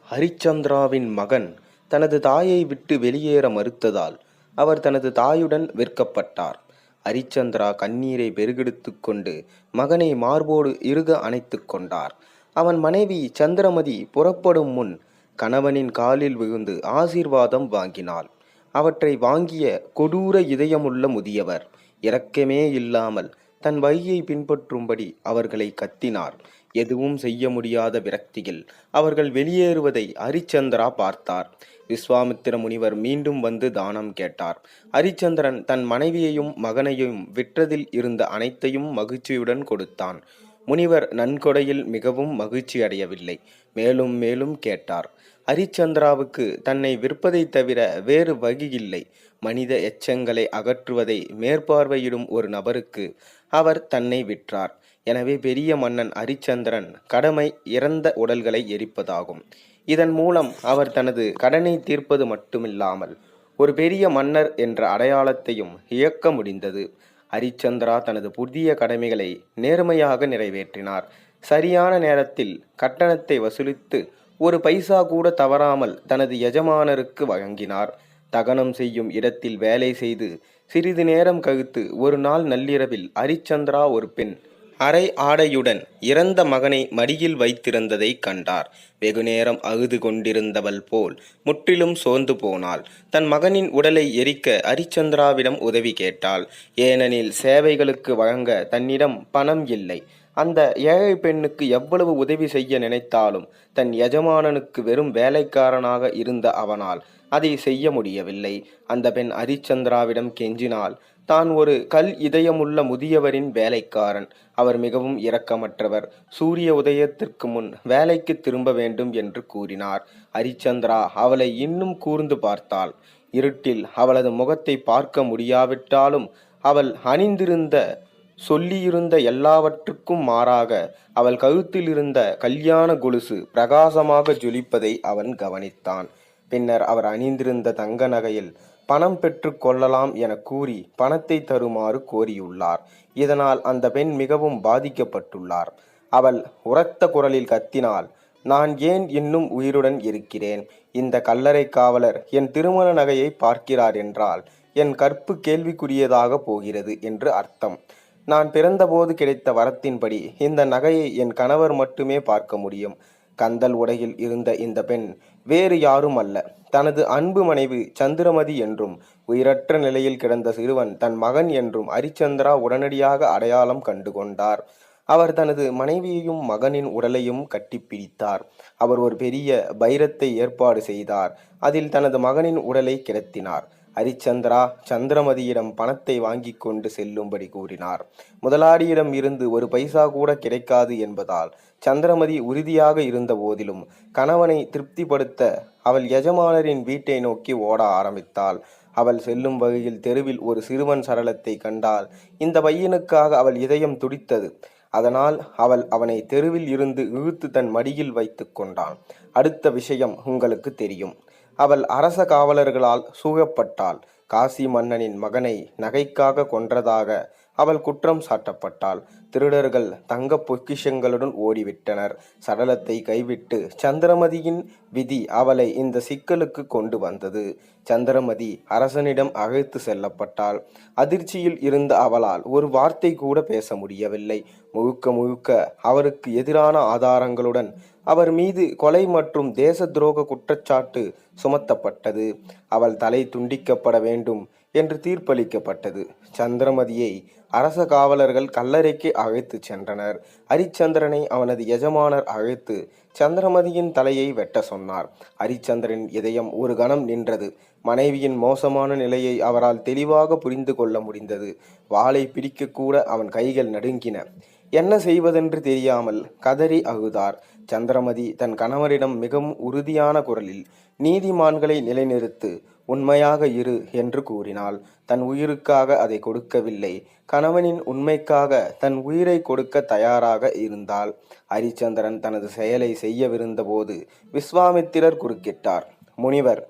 ஹரிச்சந்திராவின் மகன் தனது தாயை விட்டு வெளியேற மறுத்ததால் அவர் தனது தாயுடன் விற்கப்பட்டார். ஹரிச்சந்திரா கண்ணீரை பெருகெடுத்துக் கொண்டு மகனை மார்போடு இறுக அணைத்து கொண்டார். அவன் மனைவி சந்திரமதி புறப்படும் முன் கணவனின் காலில் விழுந்து ஆசீர்வாதம் வாங்கினாள். அவற்றை வாங்கிய கொடூர இதயமுள்ள முதியவர் இரக்கமே இல்லாமல் தன் வழியை பின்பற்றும்படி அவர்களை கத்தினார். எதுவும் செய்ய முடியாத விரக்தியில் அவர்கள் வெளியேறுவதை ஹரிச்சந்திரா பார்த்தார். விஸ்வாமித்திர முனிவர் மீண்டும் வந்து தானம் கேட்டார். ஹரிச்சந்திரன் தன் மனைவியையும் மகனையும் விற்றதில் இருந்த அனைத்தையும் மகிழ்ச்சியுடன் கொடுத்தான். முனிவர் நன்கொடையில் மிகவும் மகிழ்ச்சி அடையவில்லை. மேலும் மேலும் கேட்டார். ஹரிச்சந்திராவுக்கு தன்னை விற்பதை தவிர வேறு வழியில்லை. மனித எச்சங்களை அகற்றுவதை மேற்பார்வையிடும் ஒரு நபருக்கு அவர் தன்னை விற்றார். எனவே பெரிய மன்னன் ஹரிச்சந்திரன் கடமை இறந்த உடல்களை எரிப்பதாகும். இதன் மூலம் அவர் தனது கடனை தீர்ப்பது மட்டுமில்லாமல் ஒரு பெரிய மன்னர் என்ற அடையாளத்தையும் இயக்க முடிந்தது. ஹரிச்சந்திரா தனது புதிய கடமைகளை நேர்மையாக நிறைவேற்றினார். சரியான நேரத்தில் கட்டணத்தை வசூலித்து ஒரு பைசா கூட தவறாமல் தனது எஜமானருக்கு வழங்கினார். தகனம் செய்யும் இடத்தில் வேலை செய்து சிறிது நேரம் கழித்து ஒரு நாள் நள்ளிரவில் ஹரிச்சந்திரா ஒரு பெண் அரை ஆடையுடன் இறந்த மகனை மடியில் வைத்திருந்ததை கண்டார். வெகுநேரம் அழுது கொண்டிருந்தவள் போல் முற்றிலும் சோர்ந்து போனாள். தன் மகனின் உடலை எரிக்க ஹரிச்சந்திராவிடம் உதவி கேட்டாள். ஏனெனில் சேவைகளுக்கு வழங்க தன்னிடம் பணம் இல்லை. அந்த ஏழை பெண்ணுக்கு எவ்வளவு உதவி செய்ய நினைத்தாலும் தன் எஜமானனுக்கு வெறும் வேலைக்காரனாக இருந்த அவனால் அதை செய்ய முடியவில்லை. அந்த பெண் ஹரிச்சந்திராவிடம் கெஞ்சினாள். தான் ஒரு கல் இதயமுள்ள முதியவரின் வேலைக்காரன். அவர் மிகவும் இரக்கமற்றவர். சூரிய உதயத்திற்கு முன் வேலைக்கு திரும்ப வேண்டும் என்று கூறினார். ஹரிச்சந்திரா அவளை இன்னும் கூர்ந்து பார்த்தாள். இருட்டில் அவளது முகத்தை பார்க்க முடியாவிட்டாலும் அவள் அணிந்திருந்த சொல்லியிருந்த எல்லாவற்றுக்கும் மாறாக அவள் கழுத்தில் இருந்த கல்யாண கொலுசு பிரகாசமாக ஜொலிப்பதை அவன் கவனித்தான். பின்னர் அவர் அணிந்திருந்த தங்க நகையில் பணம் பெற்று கொள்ளலாம் என கூறி பணத்தை தருமாறு கோரியுள்ளார். இதனால் அந்த பெண் மிகவும் பாதிக்கப்பட்டுள்ளார். அவள் உரத்த குரலில் கத்தினாள். நான் ஏன் இன்னும் உயிருடன் இருக்கிறேன்? இந்த கல்லறை காவலர் என் திருமண நகையை பார்க்கிறார் என்றால் என் கற்பு கேள்விக்குரியதாக போகிறது என்று அர்த்தம். நான் பிறந்தபோது கிடைத்த வரத்தின்படி இந்த நகையை என் கணவர் மட்டுமே பார்க்க முடியும். கந்தல் உடையில் இருந்த இந்த பெண் வேறு யாரும் அல்ல, தனது அன்பு மனைவி சந்திரமதி என்றும் உயிரற்ற நிலையில் கிடந்த சிறுவன் தன் மகன் என்றும் ஹரிச்சந்திரா உடனடியாக அடையாளம் கண்டு கொண்டார். அவர் தனது மனைவியையும் மகனின் உடலையும் கட்டிப்பிடித்தார். அவர் ஒரு பெரிய பைரத்தை ஏற்பாடு செய்தார். அதில் தனது மகனின் உடலை கிடத்தினார். ஹரிச்சந்திரா சந்திரமதியிடம் பணத்தை வாங்கி கொண்டு செல்லும்படி கூறினார். முதலாளியிடம் இருந்து ஒரு பைசா கூட கிடைக்காது என்பதால் சந்திரமதி உறுதியாக இருந்த போதிலும் கணவனை திருப்திப்படுத்த அவள் எஜமானரின் வீட்டை நோக்கி ஓட ஆரம்பித்தாள். அவள் செல்லும் வழியில் தெருவில் ஒரு சிறுவன் சரளத்தை கண்டால் இந்த பையனுக்காக அவள் இதயம் துடித்தது. அதனால் அவள் அவனை தெருவில் இருந்து இழுத்து தன் மடியில் வைத்து கொண்டான். அடுத்த விஷயம் உங்களுக்கு தெரியும். அவள் அரச காவலர்களால் சூழப்பட்டாள். காசி மன்னனின் மகனை நகைக்காக கொன்றதாக அவள் குற்றம் சாட்டப்பட்டாள். திருடர்கள் தங்க பொக்கிஷங்களுடன் ஓடிவிட்டனர். சடலத்தை கைவிட்டு சந்திரமதியின் விதி அவளை இந்த சிக்கலுக்கு கொண்டு வந்தது. சந்திரமதி அரசனிடம் அழைத்து செல்லப்பட்டாள். அதிர்ச்சியில் இருந்த அவளால் ஒரு வார்த்தை கூட பேச முடியவில்லை. முழுக்க முழுக்க அவருக்கு எதிரான ஆதாரங்களுடன் அவர் மீது கொலை மற்றும் தேச துரோக குற்றச்சாட்டு சுமத்தப்பட்டது. அவள் தலை துண்டிக்கப்பட வேண்டும் என்று தீர்ப்பளிக்கப்பட்டது. சந்திரமதியை அரச காவலர்கள் கல்லறைக்கு அழைத்து சென்றனர். ஹரிச்சந்திரனை அவனது எஜமானர் அழைத்து சந்திரமதியின் தலையை வெட்ட சொன்னார். ஹரிச்சந்திரனின் இதயம் ஒரு கணம் நின்றது. மனைவியின் மோசமான நிலையை அவரால் தெளிவாக புரிந்து கொள்ள முடிந்தது. வாளை பிடிக்கக்கூட அவன் கைகள் நடுங்கின. என்ன செய்வதென்று தெரியாமல் கதறி அழுதார். சந்திரமதி தன் கணவரிடம் மிகவும் உறுதியான குரலில் நீதிமான்களை நிலைநிறுத்து, உண்மையாக இரு என்று கூறினாள். தன் உயிருக்காக அதை கொடுக்கவில்லை, கணவனின் உண்மைக்காக தன் உயிரை கொடுக்க தயாராக இருந்தாள். ஹரிச்சந்திரன் தனது செயலை செய்யவிருந்த போது விஸ்வாமித்திரர் குறுக்கிட்டார். முனிவர்,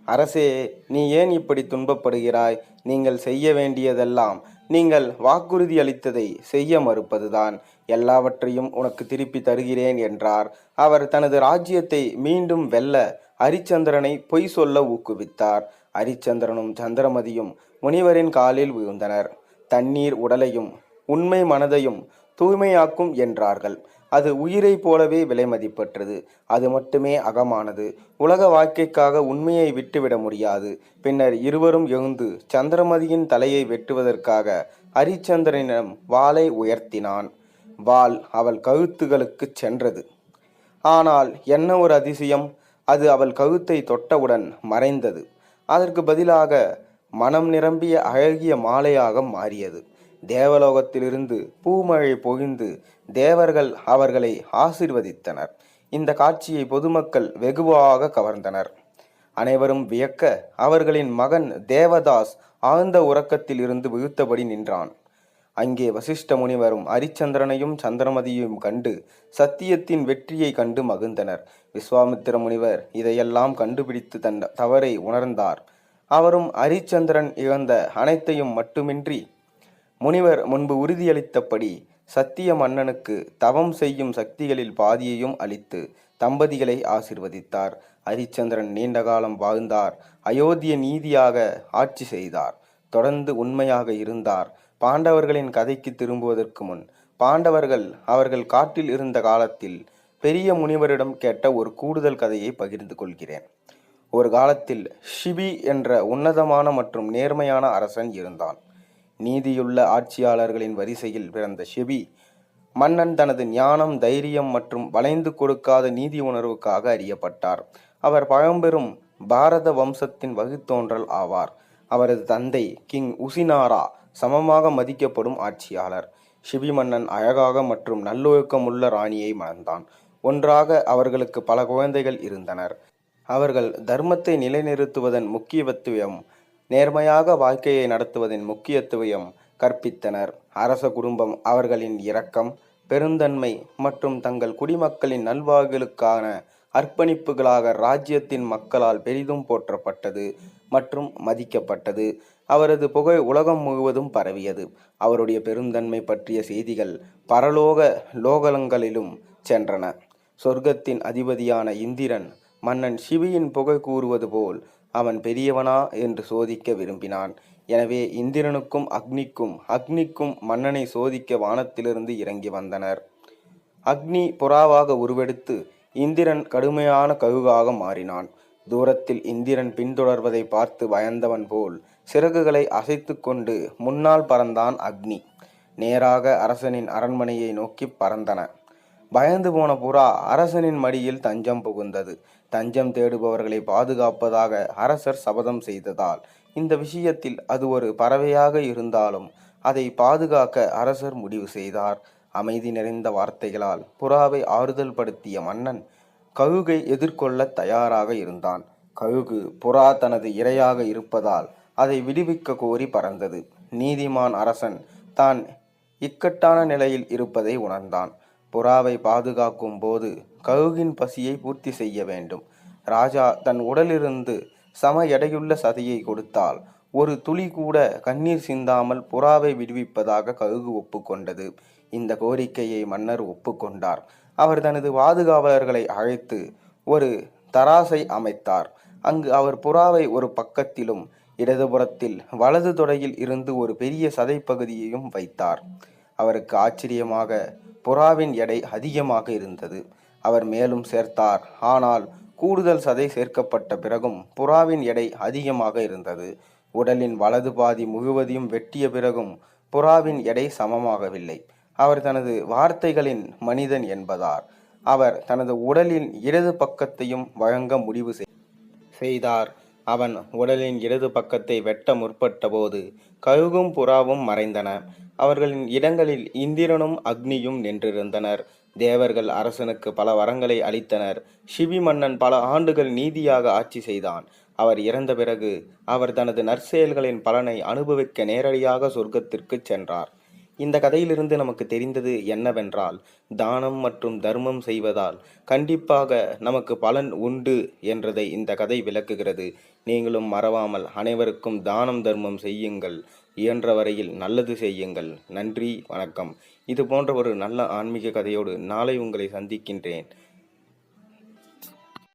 அரசே, நீ ஏன் இப்படி துன்பப்படுகிறாய்? நீங்கள் செய்ய வேண்டியதெல்லாம் நீங்கள் வாக்குறுதி அளித்ததை செய்ய மறுப்பதுதான். எல்லாவற்றையும் உனக்கு திருப்பி தருகிறேன் என்றார். அவர் தனது ராஜ்யத்தை மீண்டும் வெல்ல அரிச்சந்திரனை பொய் சொல்ல ஊக்குவித்தார். அரிச்சந்திரனும் சந்திரமதியும் முனிவரின் காலில் விழுந்தனர். தண்ணீர் உடலையும் உண்மை மனதையும் தூய்மையாக்கும் என்றார்கள். அது உயிரை போலவே விலை மதிப்பற்றது. அது மட்டுமே அகமானது. உலக வாழ்க்கைக்காக உண்மையை விட்டுவிட முடியாது. பின்னர் இருவரும் எழுந்து சந்திரமதியின் தலையை வெட்டுவதற்காக ஹரிச்சந்திரனிடம் வாளை உயர்த்தினான். வாள் அவள் கழுத்துகளுக்கு சென்றது. ஆனால் என்ன ஒரு அதிசயம்! அது அவள் கழுத்தை தொட்டவுடன் மறைந்தது. அதற்கு பதிலாக மனம் நிரம்பிய அழகிய மாலையாக மாறியது. தேவலோகத்திலிருந்து பூமழை பொழிந்து தேவர்கள் அவர்களை ஆசீர்வதித்தனர். இந்த காட்சியை பொதுமக்கள் வெகுவாக கவர்ந்தனர். அனைவரும் வியக்க அவர்களின் மகன் தேவதாஸ் ஆழ்ந்த உறக்கத்தில் இருந்து விழுத்தபடி நின்றான். அங்கே வசிஷ்ட முனிவரும் அரிச்சந்திரனையும் சந்திரமதியையும் கண்டு சத்தியத்தின் வெற்றியை கண்டு மகிழ்ந்தனர். விஸ்வாமித்திர முனிவர் இதையெல்லாம் கண்டுபிடித்து தன் தவறை உணர்ந்தார். அவரும் அரிச்சந்திரன் இழந்த அனைத்தையும் மட்டுமின்றி முனிவர் முன்பு உறுதியளித்தபடி சத்திய மன்னனுக்கு தவம் செய்யும் சக்திகளில் பாதியையும் அளித்து தம்பதிகளை ஆசிர்வதித்தார். ஹரிச்சந்திரன் நீண்ட காலம் வாழ்ந்தார். அயோத்திய நீதியாக ஆட்சி செய்தார். தொடர்ந்து உண்மையாக இருந்தார். பாண்டவர்களின் கதைக்கு திரும்புவதற்கு முன் பாண்டவர்கள் அவர்கள் காட்டில் இருந்த காலத்தில் பெரிய முனிவரிடம் கேட்ட ஒரு கூடுதல் கதையை பகிர்ந்து கொள்கிறேன். ஒரு காலத்தில் ஷிபி என்ற உன்னதமான மற்றும் நேர்மையான அரசன் இருந்தான். நீதியுள்ள ஆட்சியாளர்களின் வரிசையில் பிறந்த ஷிபி மன்னன் தனது ஞானம், தைரியம் மற்றும் வளைந்து கொடுக்காத நீதி உணர்வுக்காக அறியப்பட்டார். அவர் பழம்பெரும் பாரத வம்சத்தின் வகுத்தோன்றல் ஆவார். அவரது தந்தை கிங் உசினாரா சமமாக மதிக்கப்படும் ஆட்சியாளர். ஷிபி மன்னன் அழகாக மற்றும் நல்லொழுக்கமுள்ள ராணியை மணந்தான். ஒன்றாக அவர்களுக்கு பல குழந்தைகள் இருந்தனர். அவர்கள் தர்மத்தை நிலைநிறுத்துவதன் முக்கியத்துவம், நேர்மையாக வாழ்க்கையை நடத்துவதன் முக்கியத்துவம் கற்பித்தனர். அரச குடும்பம் அவர்களின் இரக்கம், பெருந்தன்மை மற்றும் தங்கள் குடிமக்களின் நல்வாழ்வுகளுக்கான அர்ப்பணிப்புகளாக ராஜ்யத்தின் மக்களால் பெரிதும் போற்றப்பட்டது மற்றும் மதிக்கப்பட்டது. அவரது புகழ் உலகம் முழுவதும் பரவியது. அவருடைய பெருந்தன்மை பற்றிய செய்திகள் பரலோக லோகங்களிலும் சென்றன. சொர்க்கத்தின் அதிபதியான இந்திரன் மன்னன் ஷிபியின் புகழ் கூறுவது போல் அவன் பெரியவனா என்று சோதிக்க விரும்பினான். எனவே இந்திரனுக்கும் அக்னிக்கும் மன்னனை சோதிக்க வானத்திலிருந்து இறங்கி வந்தனர். அக்னி புறாவாக உருவெடுத்து இந்திரன் கடுமையான கழுகாக மாறினான். தூரத்தில் இந்திரன் பின்தொடர்வதை பார்த்து பயந்தவன் போல் சிறகுகளை அசைத்து கொண்டு முன்னால் பறந்தான் அக்னி. நேராக அரசனின் அரண்மனையை நோக்கி பறந்தன. பயந்து போன புறா அரசனின் மடியில் தஞ்சம் புகுந்தது. தஞ்சம் தேடுபவர்களை பாதுகாப்பதாக அரசர் சபதம் செய்ததால் இந்த விஷயத்தில் அது ஒரு பறவையாக இருந்தாலும் அதை பாதுகாக்க அரசர் முடிவு செய்தார். அமைதி நிறைந்த வார்த்தைகளால் புறாவை ஆறுதல் படுத்திய மன்னன் கழுகை எதிர்கொள்ள தயாராக இருந்தான். கழுகு புறா தனது இரையாக இருப்பதால் அதை விடுவிக்க கோரி பறந்தது. நீதிமான் அரசன் தான் இக்கட்டான நிலையில் இருப்பதை உணர்ந்தான். புறாவை பாதுகாக்கும் போது கழுகின் பசியை பூர்த்தி செய்ய வேண்டும். ராஜா தன் உடலிலிருந்து சம எடையுள்ள சதையை கொடுத்தால் ஒரு துளி கூட கண்ணீர் சிந்தாமல் புறாவை விடுவிப்பதாக கழுகு ஒப்புக்கொண்டது. இந்த கோரிக்கையை மன்னர் ஒப்புக்கொண்டார். அவர் தனது பாதுகாவலர்களை அழைத்து ஒரு தராசை அமைத்தார். அங்கு அவர் புறாவை ஒரு பக்கத்திலும் இடதுபுறத்தில் வலது தொடையில் இருந்து ஒரு பெரிய சதை பகுதியையும் வைத்தார். அவருக்கு ஆச்சரியமாக புறாவின் எடை அதிகமாக இருந்தது. அவர் மேலும் சேர்த்தார். ஆனால் கூடுதல் சதை சேர்க்கப்பட்ட பிறகும் புறாவின் எடை அதிகமாக இருந்தது. உடலின் வலது பாதி முழுவதையும் வெட்டிய பிறகும் புறாவின் எடை சமமாகவில்லை. அவர் தனது வார்த்தைகளின் மனிதன் என்பதார் அவர் தனது உடலின் இடது பக்கத்தையும் வழங்க முடிவு செய்தார். அவன் உடலின் இடது பக்கத்தை வெட்ட முற்பட்ட போது கழுகும் புறாவும் மறைந்தன. அவர்களின் இடங்களில் இந்திரனும் அக்னியும் நின்றிருந்தனர். தேவர்கள் அரசனுக்கு பல வரங்களை அளித்தனர். ஷிபி மன்னன் பல ஆண்டுகள் நீதியாக ஆட்சி செய்தான். அவர் இறந்த பிறகு அவர் தனது நற்செயல்களின் பலனை அனுபவிக்க நேரடியாக சொர்க்கத்திற்கு சென்றார். இந்த கதையிலிருந்து நமக்கு தெரிந்தது என்னவென்றால், தானம் மற்றும் தர்மம் செய்வதால் கண்டிப்பாக நமக்கு பலன் உண்டு என்றதை இந்த கதை விளக்குகிறது. நீங்களும் மறவாமல் அனைவருக்கும் தானம் தர்மம் செய்யுங்கள். இயன்ற வரையில் நல்லது செய்யுங்கள். நன்றி, வணக்கம். இது போன்ற ஒரு நல்ல ஆன்மீக கதையோடு நாளை உங்களை சந்திக்கின்றேன்.